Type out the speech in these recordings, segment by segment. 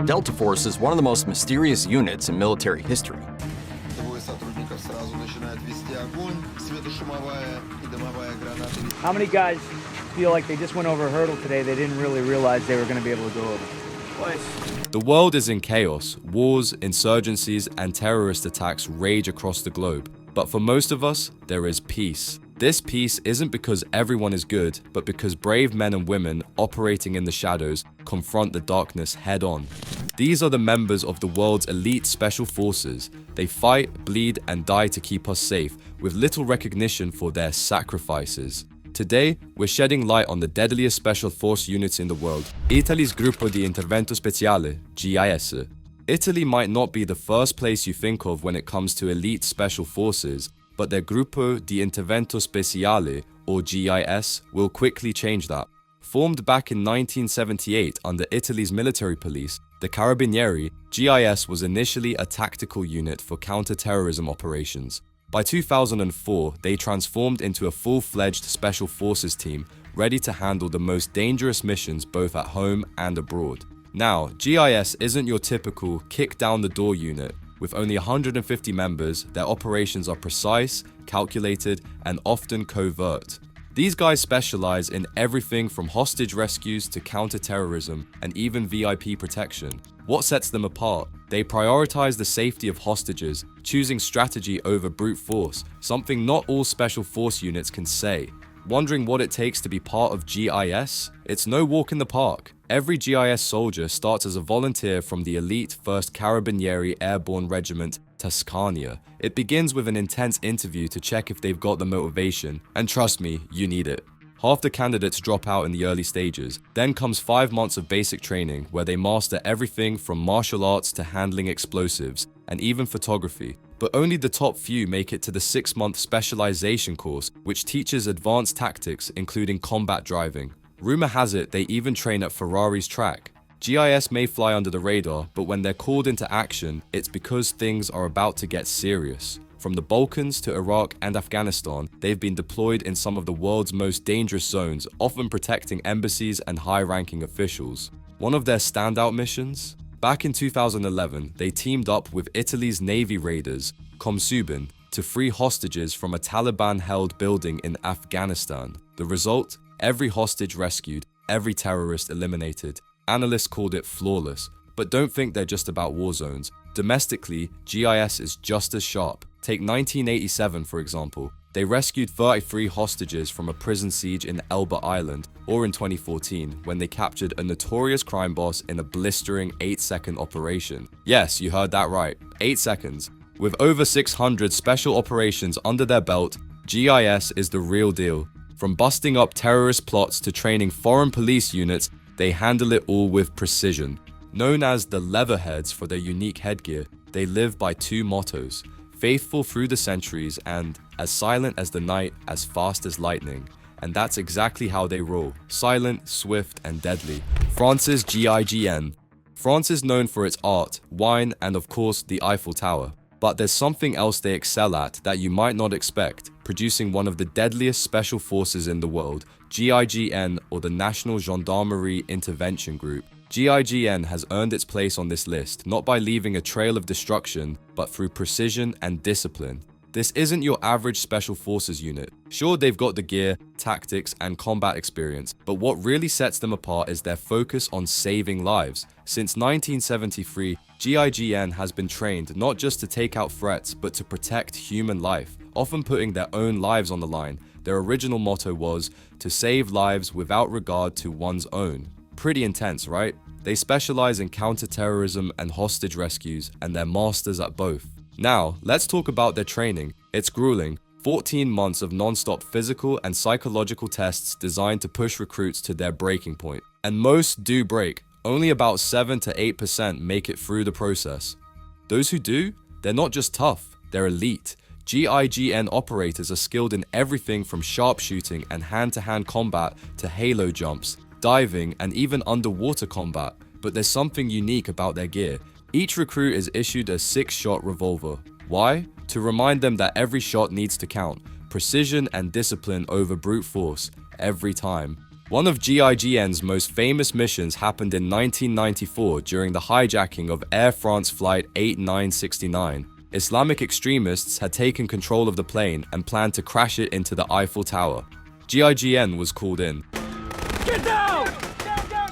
Delta Force is one of the most mysterious units in military history. How many guys feel like they just went over a hurdle today they didn't really realize they were going to be able to go over? The world is in chaos. Wars, insurgencies, and terrorist attacks rage across the globe. But for most of us, there is peace. This peace isn't because everyone is good, but because brave men and women operating in the shadows confront the darkness head on. These are the members of the world's elite special forces. They fight, bleed, and die to keep us safe, with little recognition for their sacrifices. Today, we're shedding light on the deadliest special force units in the world, Italy's Gruppo di Intervento Speciale, GIS. Italy might not be the first place you think of when it comes to elite special forces, but their Gruppo di Intervento Speciale, or GIS, will quickly change that. Formed back in 1978 under Italy's military police, the Carabinieri, GIS was initially a tactical unit for counter-terrorism operations. By 2004, they transformed into a full-fledged special forces team, ready to handle the most dangerous missions both at home and abroad. Now, GIS isn't your typical kick-down-the-door unit. With only 150 members, their operations are precise, calculated, and often covert. These guys specialize in everything from hostage rescues to counter-terrorism and even VIP protection. What sets them apart? They prioritize the safety of hostages, choosing strategy over brute force, something not all special force units can say. Wondering what it takes to be part of GIS? It's no walk in the park. Every GIS soldier starts as a volunteer from the elite 1st Carabinieri Airborne Regiment, Tuscania. It begins with an intense interview to check if they've got the motivation, and trust me, you need it. Half the candidates drop out in the early stages. Then comes 5 months of basic training where they master everything from martial arts to handling explosives, and even photography. But only the top few make it to the 6-month specialization course, which teaches advanced tactics including combat driving. Rumor has it they even train at Ferrari's track. GIS may fly under the radar, but when they're called into action, it's because things are about to get serious. From the Balkans to Iraq and Afghanistan, they've been deployed in some of the world's most dangerous zones, often protecting embassies and high-ranking officials. One of their standout missions? Back in 2011, they teamed up with Italy's Navy raiders, Komsubin, to free hostages from a Taliban-held building in Afghanistan. The result? Every hostage rescued, every terrorist eliminated. Analysts called it flawless, but don't think they're just about war zones. Domestically, GIS is just as sharp. Take 1987 for example. They rescued 33 hostages from a prison siege in Elba Island, or in 2014, when they captured a notorious crime boss in a blistering 8-second operation. Yes, you heard that right, 8 seconds. With over 600 special operations under their belt, GIS is the real deal. From busting up terrorist plots to training foreign police units, they handle it all with precision. Known as the Leatherheads for their unique headgear, they live by 2 mottos: faithful through the centuries and as silent as the night, as fast as lightning. And that's exactly how they roll: silent, swift, and deadly. France's GIGN. France is known for its art, wine, and of course the Eiffel Tower. But there's something else they excel at that you might not expect, producing one of the deadliest special forces in the world, GIGN, or the National Gendarmerie Intervention Group. GIGN has earned its place on this list, not by leaving a trail of destruction, but through precision and discipline. This isn't your average special forces unit. Sure, they've got the gear, tactics, and combat experience, but what really sets them apart is their focus on saving lives. Since 1973, GIGN has been trained not just to take out threats, but to protect human life, often putting their own lives on the line. Their original motto was, to save lives without regard to one's own. Pretty intense, right? They specialize in counter-terrorism and hostage rescues, and they're masters at both. Now, let's talk about their training. It's grueling. 14 months of non-stop physical and psychological tests designed to push recruits to their breaking point. And most do break. Only about 7 to 8% make it through the process. Those who do, they're not just tough, they're elite. GIGN operators are skilled in everything from sharpshooting and hand-to-hand combat to halo jumps, diving, and even underwater combat. But there's something unique about their gear. Each recruit is issued a 6-shot revolver. Why? To remind them that every shot needs to count. Precision and discipline over brute force, every time. One of GIGN's most famous missions happened in 1994 during the hijacking of Air France Flight 8969. Islamic extremists had taken control of the plane and planned to crash it into the Eiffel Tower. GIGN was called in. Get down!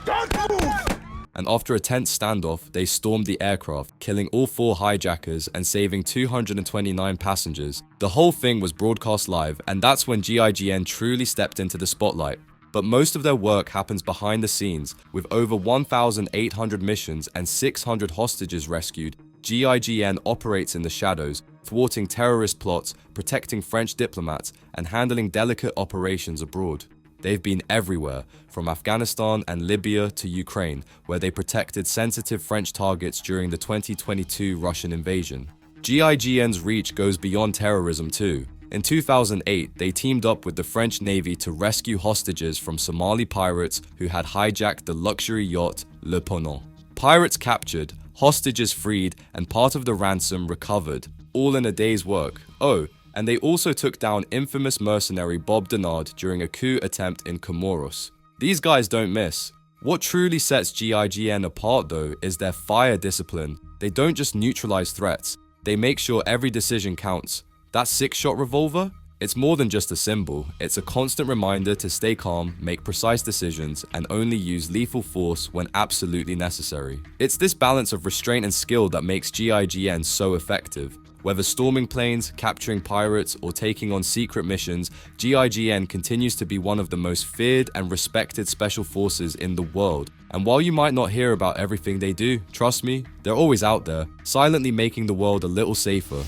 Don't move! And after a tense standoff, they stormed the aircraft, killing all 4 hijackers and saving 229 passengers. The whole thing was broadcast live, and that's when GIGN truly stepped into the spotlight. But most of their work happens behind the scenes. With over 1,800 missions and 600 hostages rescued, GIGN operates in the shadows, thwarting terrorist plots, protecting French diplomats, and handling delicate operations abroad. They've been everywhere, from Afghanistan and Libya to Ukraine, where they protected sensitive French targets during the 2022 Russian invasion. GIGN's reach goes beyond terrorism too. In 2008, they teamed up with the French Navy to rescue hostages from Somali pirates who had hijacked the luxury yacht Le Ponant. Pirates captured, hostages freed, and part of the ransom recovered, all in a day's work. Oh, and they also took down infamous mercenary Bob Denard during a coup attempt in Comoros. These guys don't miss. What truly sets GIGN apart though is their fire discipline. They don't just neutralize threats, they make sure every decision counts. That 6-shot revolver? It's more than just a symbol, it's a constant reminder to stay calm, make precise decisions, and only use lethal force when absolutely necessary. It's this balance of restraint and skill that makes GIGN so effective. Whether storming planes, capturing pirates, or taking on secret missions, GIGN continues to be one of the most feared and respected special forces in the world. And while you might not hear about everything they do, trust me, they're always out there, silently making the world a little safer.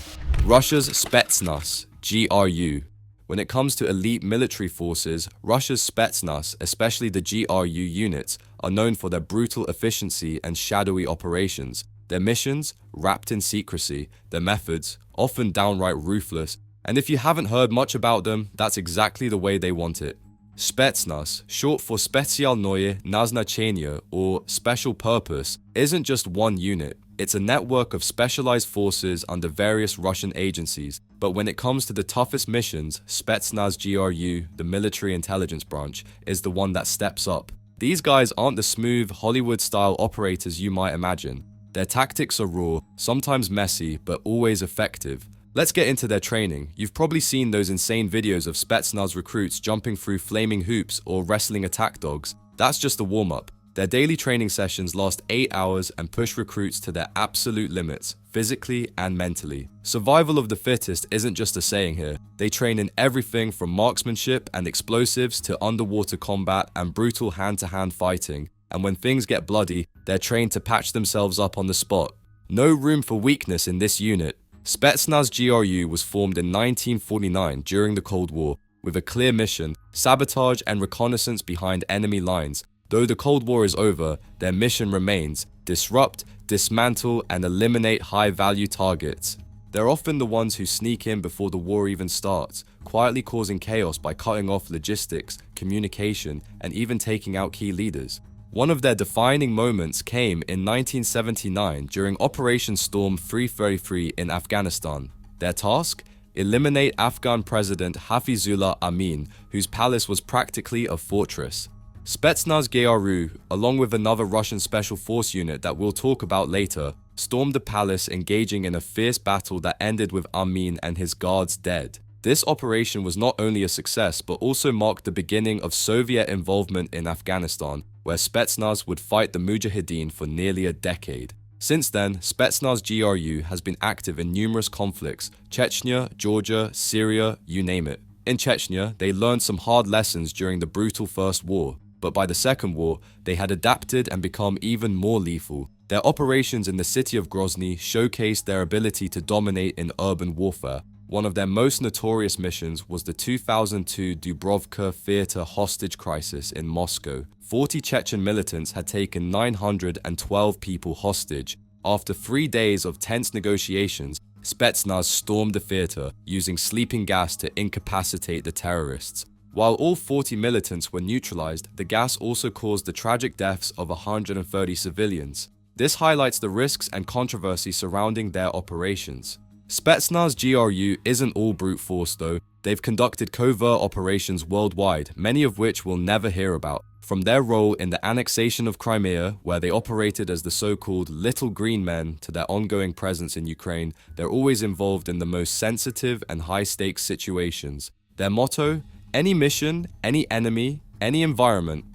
Russia's Spetsnaz, GRU. When it comes to elite military forces, Russia's Spetsnaz, especially the GRU units, are known for their brutal efficiency and shadowy operations. Their missions, wrapped in secrecy, their methods, often downright ruthless, and if you haven't heard much about them, that's exactly the way they want it. Spetsnaz, short for Specjalnoye Nazначение or Special Purpose, isn't just one unit. It's a network of specialized forces under various Russian agencies. But when it comes to the toughest missions, Spetsnaz GRU, the military intelligence branch, is the one that steps up. These guys aren't the smooth, Hollywood-style operators you might imagine. Their tactics are raw, sometimes messy, but always effective. Let's get into their training. You've probably seen those insane videos of Spetsnaz recruits jumping through flaming hoops or wrestling attack dogs. That's just the warm-up. Their daily training sessions last 8 hours and push recruits to their absolute limits, physically and mentally. Survival of the fittest isn't just a saying here. They train in everything from marksmanship and explosives to underwater combat and brutal hand-to-hand fighting. And when things get bloody, they're trained to patch themselves up on the spot. No room for weakness in this unit. Spetsnaz GRU was formed in 1949 during the Cold War, with a clear mission: sabotage and reconnaissance behind enemy lines. Though the Cold War is over, their mission remains: disrupt, dismantle, and eliminate high-value targets. They're often the ones who sneak in before the war even starts, quietly causing chaos by cutting off logistics, communication, and even taking out key leaders. One of their defining moments came in 1979 during Operation Storm 333 in Afghanistan. Their task? Eliminate Afghan President Hafizullah Amin, whose palace was practically a fortress. Spetsnaz GRU, along with another Russian special force unit that we'll talk about later, stormed the palace, engaging in a fierce battle that ended with Amin and his guards dead. This operation was not only a success, but also marked the beginning of Soviet involvement in Afghanistan, where Spetsnaz would fight the Mujahideen for nearly a decade. Since then, Spetsnaz GRU has been active in numerous conflicts: Chechnya, Georgia, Syria, you name it. In Chechnya, they learned some hard lessons during the brutal First War, but by the Second War, they had adapted and become even more lethal. Their operations in the city of Grozny showcased their ability to dominate in urban warfare. One of their most notorious missions was the 2002 Dubrovka theater hostage crisis in Moscow. 40 Chechen militants had taken 912 people hostage. After 3 days of tense negotiations, Spetsnaz stormed the theater, using sleeping gas to incapacitate the terrorists. While all 40 militants were neutralized, the gas also caused the tragic deaths of 130 civilians. This highlights the risks and controversy surrounding their operations. Spetsnaz GRU isn't all brute force though. They've conducted covert operations worldwide, many of which we'll never hear about. From their role in the annexation of Crimea, where they operated as the so-called Little Green Men, to their ongoing presence in Ukraine, they're always involved in the most sensitive and high-stakes situations. Their motto: any mission, any enemy, any environment.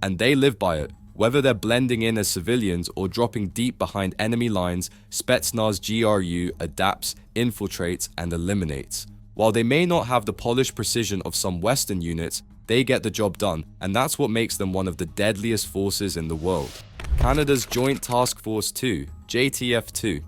And they live by it. Whether they're blending in as civilians or dropping deep behind enemy lines, Spetsnaz GRU adapts, infiltrates, and eliminates. While they may not have the polished precision of some Western units, they get the job done, and that's what makes them one of the deadliest forces in the world. Canada's Joint Task Force 2, JTF-2.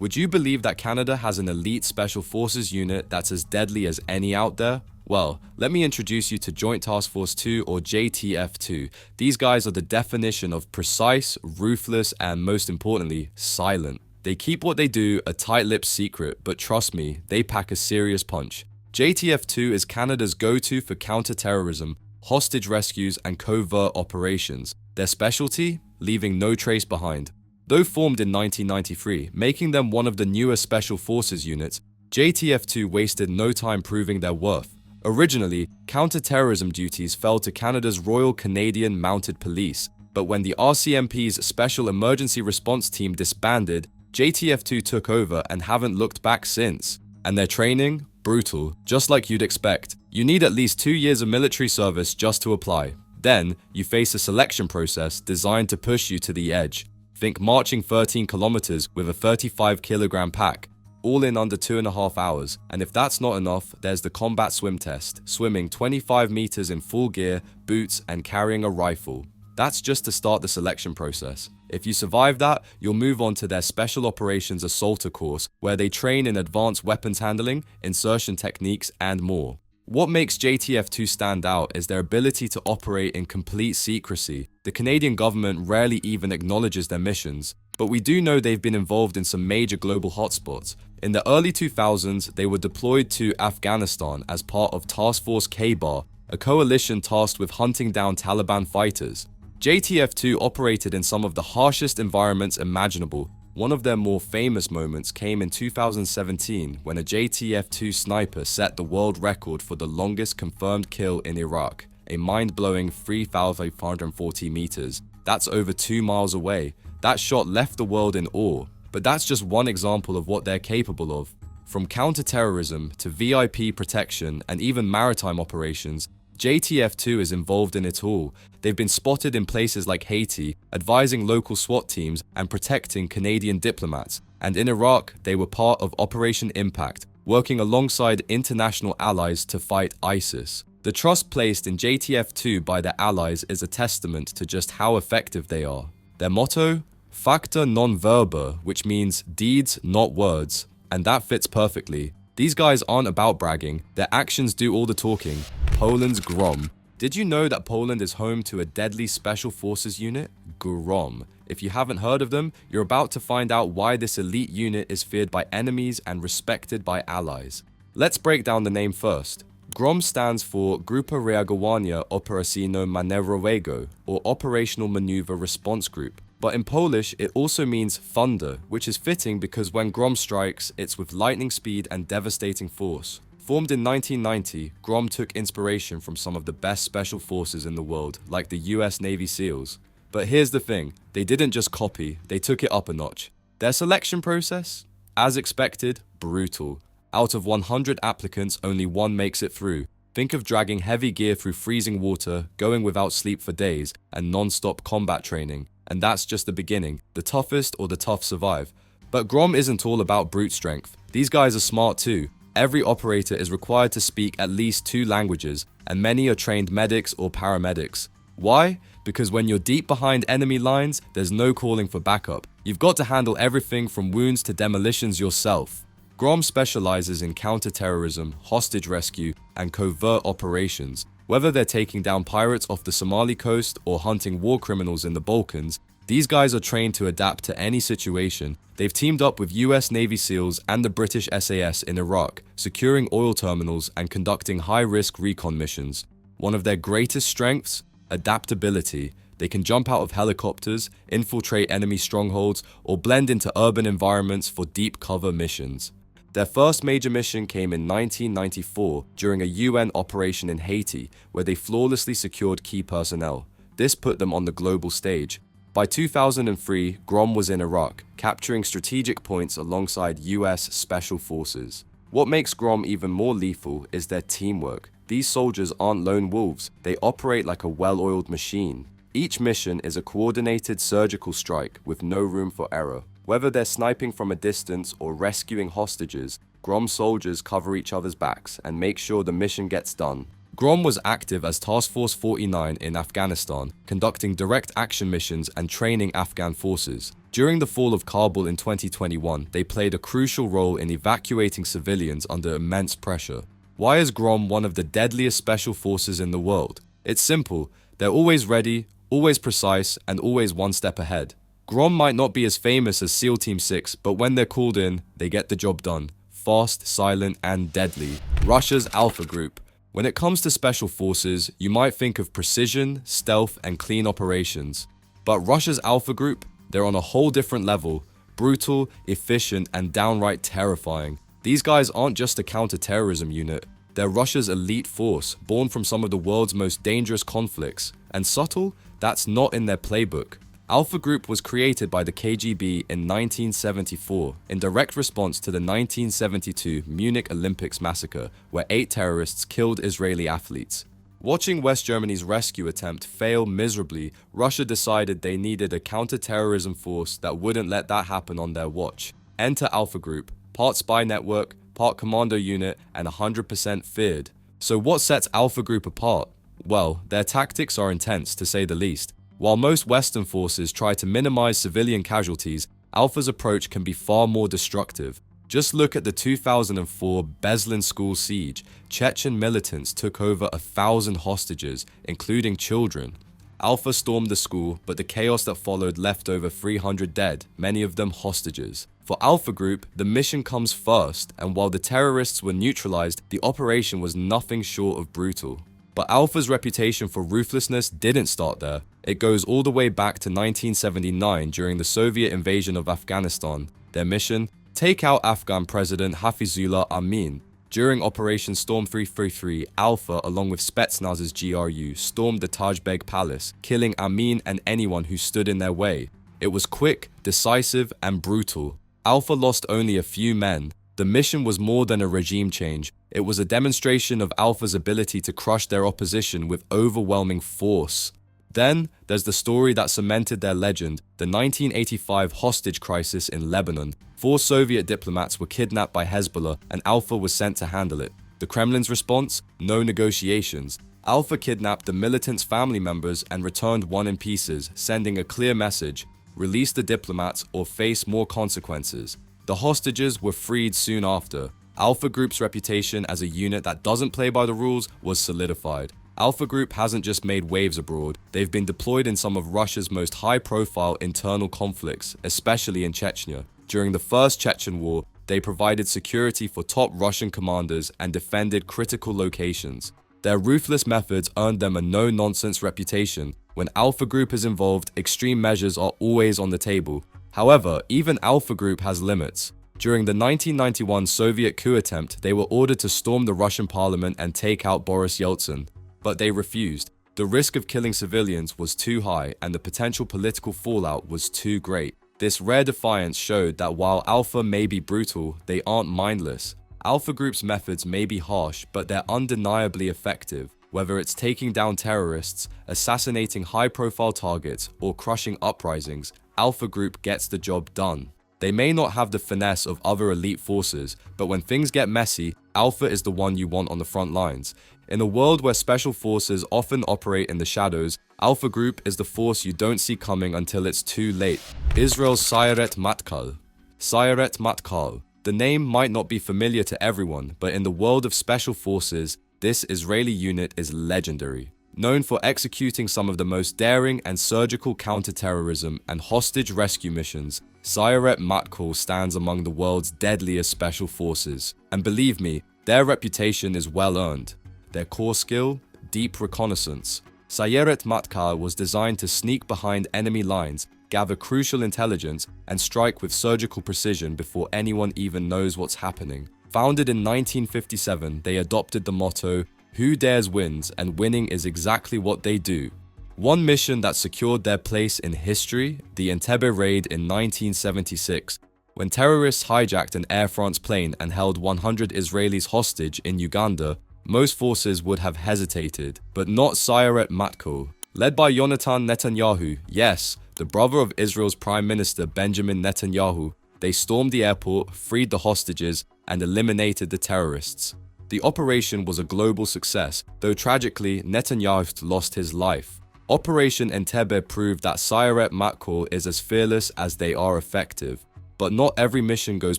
Would you believe that Canada has an elite special forces unit that's as deadly as any out there? Well, let me introduce you to Joint Task Force 2 or JTF-2. These guys are the definition of precise, ruthless, and most importantly, silent. They keep what they do a tight-lipped secret, but trust me, they pack a serious punch. JTF-2 is Canada's go-to for counter-terrorism, hostage rescues, and covert operations. Their specialty? Leaving no trace behind. Though formed in 1993, making them one of the newer special forces units, JTF-2 wasted no time proving their worth. Originally, counter-terrorism duties fell to Canada's Royal Canadian Mounted Police, but when the RCMP's Special Emergency Response Team disbanded, JTF-2 took over and haven't looked back since. And their training? Brutal, just like you'd expect. You need at least 2 years of military service just to apply. Then, you face a selection process designed to push you to the edge. Think marching 13 kilometers with a 35-kilogram pack, all in under 2.5 hours. And if that's not enough, there's the combat swim test, swimming 25 meters in full gear, boots, and carrying a rifle. That's just to start the selection process. If you survive that, you'll move on to their Special Operations Assaulter course, where they train in advanced weapons handling, insertion techniques, and more. What makes JTF-2 stand out is their ability to operate in complete secrecy. The Canadian government rarely even acknowledges their missions, but we do know they've been involved in some major global hotspots. In the early 2000s, they were deployed to Afghanistan as part of Task Force K-Bar, a coalition tasked with hunting down Taliban fighters. JTF-2 operated in some of the harshest environments imaginable. One of their more famous moments came in 2017 when a JTF-2 sniper set the world record for the longest confirmed kill in Iraq, a mind-blowing 3,540 meters. That's over 2 miles away. That shot left the world in awe. But that's just one example of what they're capable of. From counter-terrorism to VIP protection and even maritime operations, JTF-2 is involved in it all. They've been spotted in places like Haiti, advising local SWAT teams and protecting Canadian diplomats. And in Iraq, they were part of Operation Impact, working alongside international allies to fight ISIS. The trust placed in JTF-2 by their allies is a testament to just how effective they are. Their motto? Facta non verba, which means deeds, not words. And that fits perfectly. These guys aren't about bragging, their actions do all the talking. Poland's GROM. Did you know that Poland is home to a deadly special forces unit? GROM. If you haven't heard of them, you're about to find out why this elite unit is feared by enemies and respected by allies. Let's break down the name first. GROM stands for Grupa Reagowania Operacyjno-Manewrowego, or Operational Maneuver Response Group. But in Polish, it also means thunder, which is fitting because when GROM strikes, it's with lightning speed and devastating force. Formed in 1990, GROM took inspiration from some of the best special forces in the world, like the US Navy SEALs. But here's the thing, they didn't just copy, they took it up a notch. Their selection process? As expected, brutal. Out of 100 applicants, only one makes it through. Think of dragging heavy gear through freezing water, going without sleep for days, and non-stop combat training. And that's just the beginning. The toughest or the tough survive. But GROM isn't all about brute strength. These guys are smart too. Every operator is required to speak at least 2 languages, and many are trained medics or paramedics. Why? Because when you're deep behind enemy lines, there's no calling for backup. You've got to handle everything from wounds to demolitions yourself. GROM specializes in counter-terrorism, hostage rescue, and covert operations. Whether they're taking down pirates off the Somali coast or hunting war criminals in the Balkans, these guys are trained to adapt to any situation. They've teamed up with US Navy SEALs and the British SAS in Iraq, securing oil terminals and conducting high-risk recon missions. One of their greatest strengths? Adaptability. They can jump out of helicopters, infiltrate enemy strongholds, or blend into urban environments for deep cover missions. Their first major mission came in 1994 during a UN operation in Haiti, where they flawlessly secured key personnel. This put them on the global stage. By 2003, GROM was in Iraq, capturing strategic points alongside US Special Forces. What makes GROM even more lethal is their teamwork. These soldiers aren't lone wolves, they operate like a well-oiled machine. Each mission is a coordinated surgical strike with no room for error. Whether they're sniping from a distance or rescuing hostages, GROM soldiers cover each other's backs and make sure the mission gets done. GROM was active as Task Force 49 in Afghanistan, conducting direct action missions and training Afghan forces. During the fall of Kabul in 2021, they played a crucial role in evacuating civilians under immense pressure. Why is GROM one of the deadliest special forces in the world? It's simple. They're always ready, always precise, and always one step ahead. GROM might not be as famous as SEAL Team 6, but when they're called in, they get the job done. Fast, silent, and deadly. Russia's Alpha Group. When it comes to special forces, you might think of precision, stealth, and clean operations. But Russia's Alpha Group, they're on a whole different level. Brutal, efficient, and downright terrifying. These guys aren't just a counter-terrorism unit. They're Russia's elite force, born from some of the world's most dangerous conflicts. And subtle? That's not in their playbook. Alpha Group was created by the KGB in 1974 in direct response to the 1972 Munich Olympics massacre, where 8 terrorists killed Israeli athletes. Watching West Germany's rescue attempt fail miserably, Russia decided they needed a counter-terrorism force that wouldn't let that happen on their watch. Enter Alpha Group, part spy network, part commando unit, and 100% feared. So what sets Alpha Group apart? Well, their tactics are intense, to say the least. While most Western forces try to minimize civilian casualties, Alpha's approach can be far more destructive. Just look at the 2004 Beslan school siege. Chechen militants took over 1,000 hostages, including children. Alpha stormed the school, but the chaos that followed left over 300 dead, many of them hostages. For Alpha Group, the mission comes first, and while the terrorists were neutralized, the operation was nothing short of brutal. But Alpha's reputation for ruthlessness didn't start there. It goes all the way back to 1979 during the Soviet invasion of Afghanistan. Their mission? Take out Afghan President Hafizullah Amin. During Operation Storm 333, Alpha, along with Spetsnaz's GRU, stormed the Taj Beg Palace, killing Amin and anyone who stood in their way. It was quick, decisive, and brutal. Alpha lost only a few men. The mission was more than a regime change. It was a demonstration of Alpha's ability to crush their opposition with overwhelming force. Then, there's the story that cemented their legend, the 1985 hostage crisis in Lebanon. 4 Soviet diplomats were kidnapped by Hezbollah, and Alpha was sent to handle it. The Kremlin's response? No negotiations. Alpha kidnapped the militants' family members and returned one in pieces, sending a clear message: release the diplomats or face more consequences. The hostages were freed soon after. Alpha Group's reputation as a unit that doesn't play by the rules was solidified. Alpha Group hasn't just made waves abroad, they've been deployed in some of Russia's most high-profile internal conflicts, especially in Chechnya. During the First Chechen War, they provided security for top Russian commanders and defended critical locations. Their ruthless methods earned them a no-nonsense reputation. When Alpha Group is involved, extreme measures are always on the table. However, even Alpha Group has limits. During the 1991 Soviet coup attempt, they were ordered to storm the Russian parliament and take out Boris Yeltsin. But they refused. The risk of killing civilians was too high, and the potential political fallout was too great. This rare defiance showed that while Alpha may be brutal, they aren't mindless. Alpha Group's methods may be harsh, but they're undeniably effective. Whether it's taking down terrorists, assassinating high-profile targets, or crushing uprisings, Alpha Group gets the job done. They may not have the finesse of other elite forces, but when things get messy, Alpha is the one you want on the front lines. In a world where special forces often operate in the shadows, Alpha Group is the force you don't see coming until it's too late. Israel's Sayeret Matkal. Sayeret Matkal. The name might not be familiar to everyone, but in the world of special forces, this Israeli unit is legendary. Known for executing some of the most daring and surgical counter-terrorism and hostage rescue missions, Sayeret Matkal stands among the world's deadliest special forces. And believe me, their reputation is well earned. Their core skill? Deep reconnaissance. Sayeret Matkal was designed to sneak behind enemy lines, gather crucial intelligence, and strike with surgical precision before anyone even knows what's happening. Founded in 1957, they adopted the motto, "Who dares wins, and winning is exactly what they do." One mission that secured their place in history, the Entebbe raid in 1976, when terrorists hijacked an Air France plane and held 100 Israelis hostage in Uganda. Most forces would have hesitated, but not Sayeret Matkal. Led by Yonatan Netanyahu, yes, the brother of Israel's Prime Minister Benjamin Netanyahu, they stormed the airport, freed the hostages, and eliminated the terrorists. The operation was a global success, though tragically, Netanyahu lost his life. Operation Entebbe proved that Sayeret Matkal is as fearless as they are effective. But not every mission goes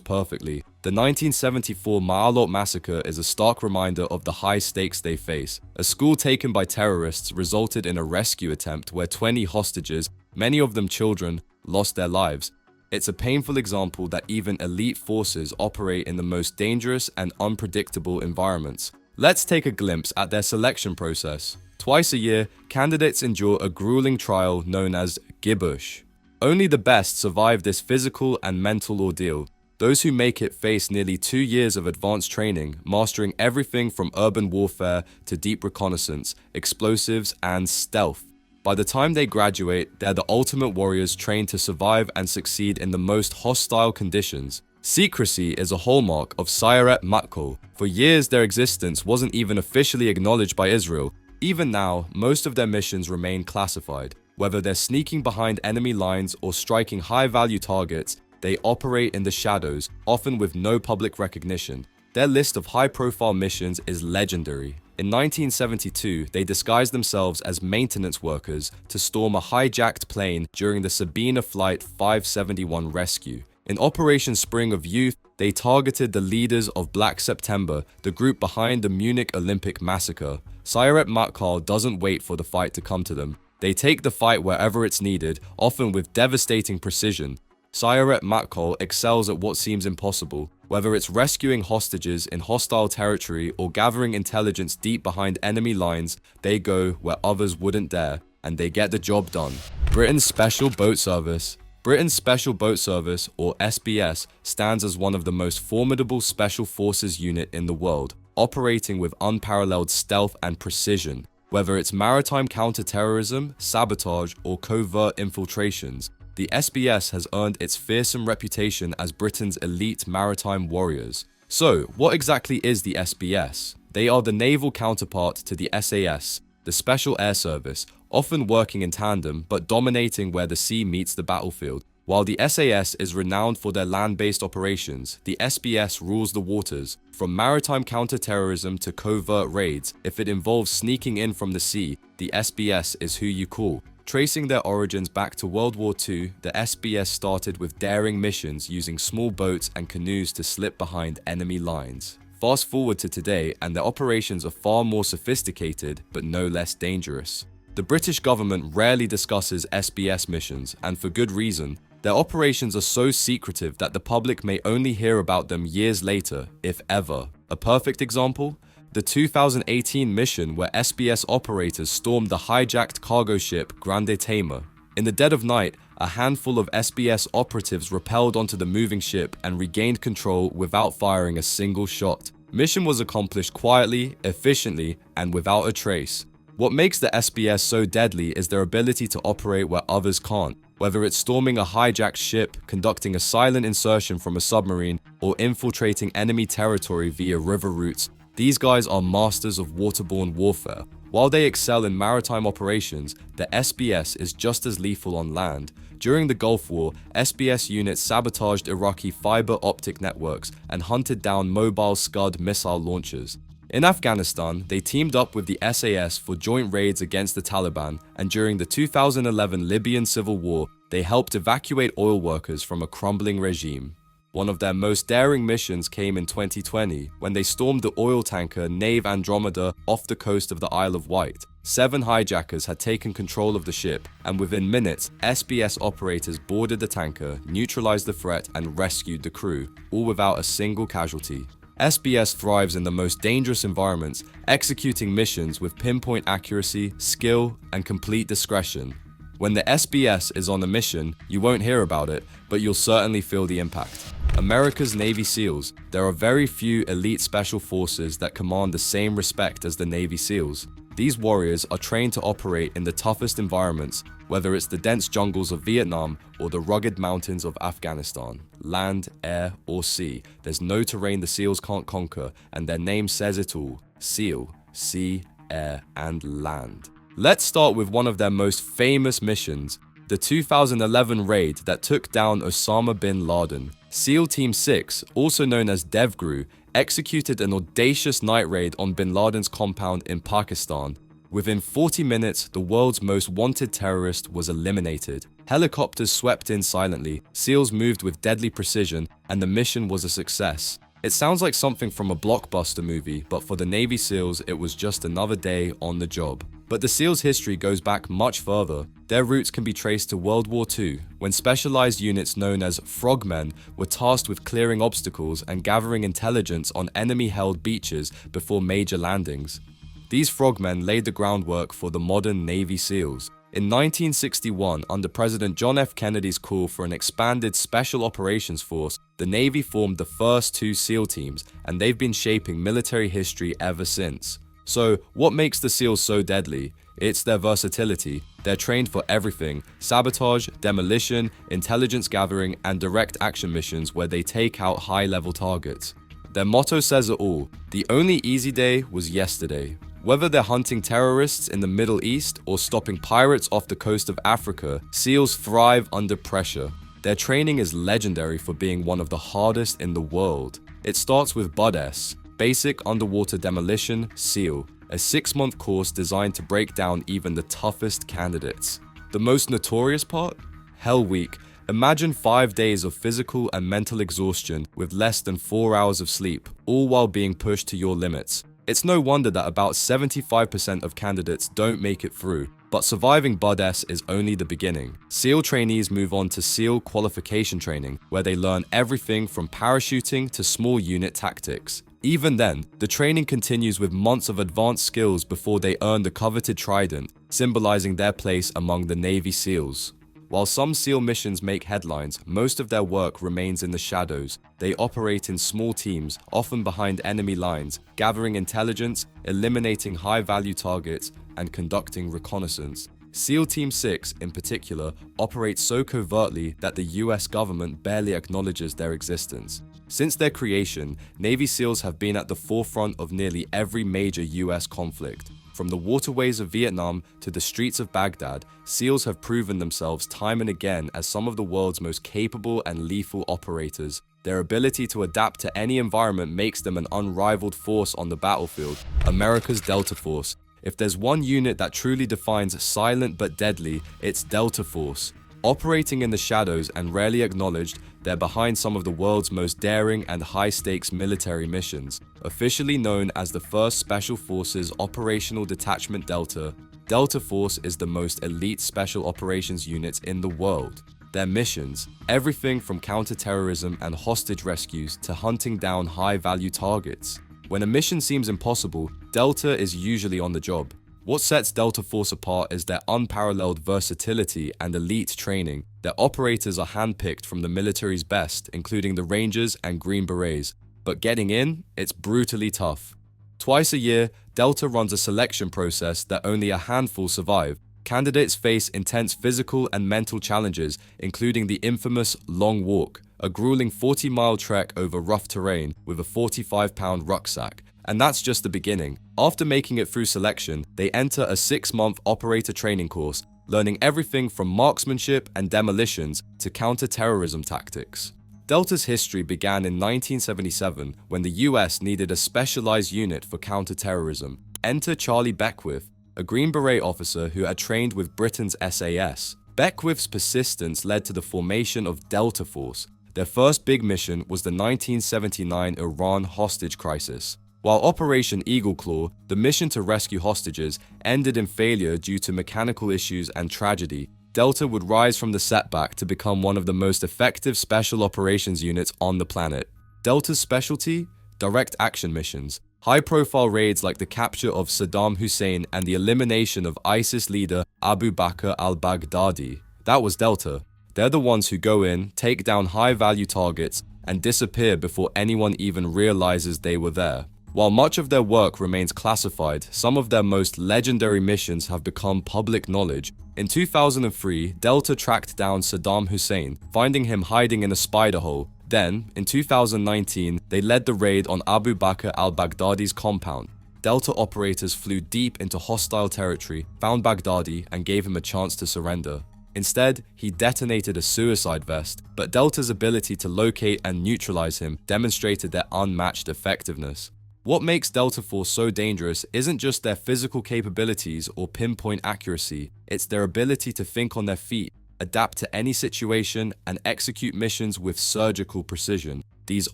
perfectly. The 1974 Ma'alot massacre is a stark reminder of the high stakes they face. A school taken by terrorists resulted in a rescue attempt where 20 hostages, many of them children, lost their lives. It's a painful example that even elite forces operate in the most dangerous and unpredictable environments. Let's take a glimpse at their selection process. Twice a year, candidates endure a grueling trial known as Gibush. Only the best survive this physical and mental ordeal. Those who make it face nearly 2 years of advanced training, mastering everything from urban warfare to deep reconnaissance, explosives, and stealth. By the time they graduate, they're the ultimate warriors trained to survive and succeed in the most hostile conditions. Secrecy is a hallmark of Sayeret Matkal. For years, their existence wasn't even officially acknowledged by Israel. Even now, most of their missions remain classified. Whether they're sneaking behind enemy lines or striking high-value targets, they operate in the shadows, often with no public recognition. Their list of high-profile missions is legendary. In 1972, they disguised themselves as maintenance workers to storm a hijacked plane during the Sabina Flight 571 rescue. In Operation Spring of Youth, they targeted the leaders of Black September, the group behind the Munich Olympic massacre. Sayeret Matkal doesn't wait for the fight to come to them. They take the fight wherever it's needed, often with devastating precision. Sayeret Matkal excels at what seems impossible. Whether it's rescuing hostages in hostile territory or gathering intelligence deep behind enemy lines, they go where others wouldn't dare, and they get the job done. Britain's Special Boat Service. Britain's Special Boat Service, or SBS, stands as one of the most formidable special forces unit in the world, operating with unparalleled stealth and precision. Whether it's maritime counter-terrorism, sabotage, or covert infiltrations, the SBS has earned its fearsome reputation as Britain's elite maritime warriors. So, what exactly is the SBS? They are the naval counterpart to the SAS, the Special Air Service, often working in tandem but dominating where the sea meets the battlefield. While the SAS is renowned for their land-based operations, the SBS rules the waters. From maritime counter-terrorism to covert raids, if it involves sneaking in from the sea, the SBS is who you call. Tracing their origins back to World War II, the SBS started with daring missions using small boats and canoes to slip behind enemy lines. Fast forward to today, and their operations are far more sophisticated, but no less dangerous. The British government rarely discusses SBS missions, and for good reason. Their operations are so secretive that the public may only hear about them years later, if ever. A perfect example? The 2018 mission where SBS operators stormed the hijacked cargo ship Grande Tamer. In the dead of night, a handful of SBS operatives rappelled onto the moving ship and regained control without firing a single shot. Mission was accomplished quietly, efficiently, and without a trace. What makes the SBS so deadly is their ability to operate where others can't. Whether it's storming a hijacked ship, conducting a silent insertion from a submarine, or infiltrating enemy territory via river routes, these guys are masters of waterborne warfare. While they excel in maritime operations, the SBS is just as lethal on land. During the Gulf War, SBS units sabotaged Iraqi fiber optic networks and hunted down mobile Scud missile launchers. In Afghanistan, they teamed up with the SAS for joint raids against the Taliban, and during the 2011 Libyan civil war, they helped evacuate oil workers from a crumbling regime. One of their most daring missions came in 2020, when they stormed the oil tanker Nave Andromeda off the coast of the Isle of Wight. 7 hijackers had taken control of the ship, and within minutes, SBS operators boarded the tanker, neutralized the threat, and rescued the crew, all without a single casualty. SBS thrives in the most dangerous environments, executing missions with pinpoint accuracy, skill, and complete discretion. When the SBS is on a mission, you won't hear about it, but you'll certainly feel the impact. America's Navy SEALs. There are very few elite special forces that command the same respect as the Navy SEALs. These warriors are trained to operate in the toughest environments, whether it's the dense jungles of Vietnam or the rugged mountains of Afghanistan. Land, air, or sea, there's no terrain the SEALs can't conquer, and their name says it all. SEAL, sea, air, and land. Let's start with one of their most famous missions, the 2011 raid that took down Osama bin Laden. SEAL Team 6, also known as DevGru, executed an audacious night raid on bin Laden's compound in Pakistan. Within 40 minutes, the world's most wanted terrorist was eliminated. Helicopters swept in silently, SEALs moved with deadly precision, and the mission was a success. It sounds like something from a blockbuster movie, but for the Navy SEALs, it was just another day on the job. But the SEALs' history goes back much further. Their roots can be traced to World War II, when specialized units known as frogmen were tasked with clearing obstacles and gathering intelligence on enemy-held beaches before major landings. These frogmen laid the groundwork for the modern Navy SEALs. In 1961, under President John F. Kennedy's call for an expanded Special Operations Force, the Navy formed the first two SEAL teams, and they've been shaping military history ever since. So, what makes the SEALs so deadly? It's their versatility. They're trained for everything: sabotage, demolition, intelligence gathering, and direct action missions where they take out high-level targets. Their motto says it all: the only easy day was yesterday. Whether they're hunting terrorists in the Middle East or stopping pirates off the coast of Africa, SEALs thrive under pressure. Their training is legendary for being one of the hardest in the world. It starts with BUD-S, Basic Underwater Demolition SEAL, a 6-month course designed to break down even the toughest candidates. The most notorious part? Hell Week. Imagine 5 days of physical and mental exhaustion with less than 4 hours of sleep, all while being pushed to your limits. It's no wonder that about 75% of candidates don't make it through, but surviving BUD-S is only the beginning. SEAL trainees move on to SEAL qualification training, where they learn everything from parachuting to small unit tactics. Even then, the training continues with months of advanced skills before they earn the coveted trident, symbolizing their place among the Navy SEALs. While some SEAL missions make headlines, most of their work remains in the shadows. They operate in small teams, often behind enemy lines, gathering intelligence, eliminating high-value targets, and conducting reconnaissance. SEAL Team 6, in particular, operates so covertly that the US government barely acknowledges their existence. Since their creation, Navy SEALs have been at the forefront of nearly every major US conflict. From the waterways of Vietnam to the streets of Baghdad, SEALs have proven themselves time and again as some of the world's most capable and lethal operators. Their ability to adapt to any environment makes them an unrivaled force on the battlefield, America's Delta Force. If there's one unit that truly defines silent but deadly, it's Delta Force. Operating in the shadows and rarely acknowledged, they're behind some of the world's most daring and high-stakes military missions. Officially known as the 1st Special Forces Operational Detachment Delta, Delta Force is the most elite special operations unit in the world. Their missions, everything from counter-terrorism and hostage rescues to hunting down high-value targets. When a mission seems impossible, Delta is usually on the job. What sets Delta Force apart is their unparalleled versatility and elite training. Their operators are handpicked from the military's best, including the Rangers and Green Berets. But getting in, it's brutally tough. Twice a year, Delta runs a selection process that only a handful survive. Candidates face intense physical and mental challenges, including the infamous Long Walk, a grueling 40-mile trek over rough terrain with a 45-pound rucksack. And that's just the beginning. After making it through selection, they enter a 6-month operator training course, learning everything from marksmanship and demolitions to counter-terrorism tactics. Delta's history began in 1977 when the US needed a specialized unit for counter-terrorism. Enter Charlie Beckwith, a Green Beret officer who had trained with Britain's SAS. Beckwith's persistence led to the formation of Delta Force. Their first big mission was the 1979 Iran hostage crisis. While Operation Eagle Claw, the mission to rescue hostages, ended in failure due to mechanical issues and tragedy, Delta would rise from the setback to become one of the most effective special operations units on the planet. Delta's specialty? direct action missions, high-profile raids like the capture of Saddam Hussein and the elimination of ISIS leader Abu Bakr al-Baghdadi. That was Delta. They're the ones who go in, take down high-value targets, and disappear before anyone even realizes they were there. While much of their work remains classified, some of their most legendary missions have become public knowledge. In 2003, Delta tracked down Saddam Hussein, finding him hiding in a spider hole. Then, in 2019, they led the raid on Abu Bakr al-Baghdadi's compound. Delta operators flew deep into hostile territory, found Baghdadi, and gave him a chance to surrender. Instead, he detonated a suicide vest, but Delta's ability to locate and neutralize him demonstrated their unmatched effectiveness. What makes Delta Force so dangerous isn't just their physical capabilities or pinpoint accuracy, it's their ability to think on their feet, adapt to any situation, and execute missions with surgical precision. These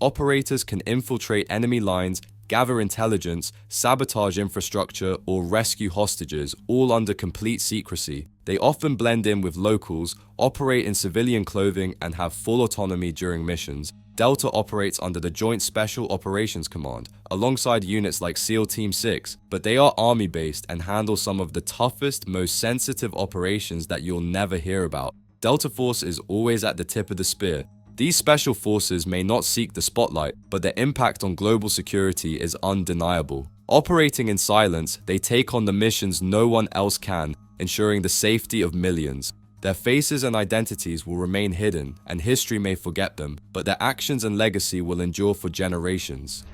operators can infiltrate enemy lines, gather intelligence, sabotage infrastructure, or rescue hostages, all under complete secrecy. They often blend in with locals, operate in civilian clothing, and have full autonomy during missions. Delta operates under the Joint Special Operations Command, alongside units like SEAL Team 6, but they are army-based and handle some of the toughest, most sensitive operations that you'll never hear about. Delta Force is always at the tip of the spear. These special forces may not seek the spotlight, but their impact on global security is undeniable. Operating in silence, they take on the missions no one else can, ensuring the safety of millions. Their faces and identities will remain hidden, and history may forget them, but their actions and legacy will endure for generations.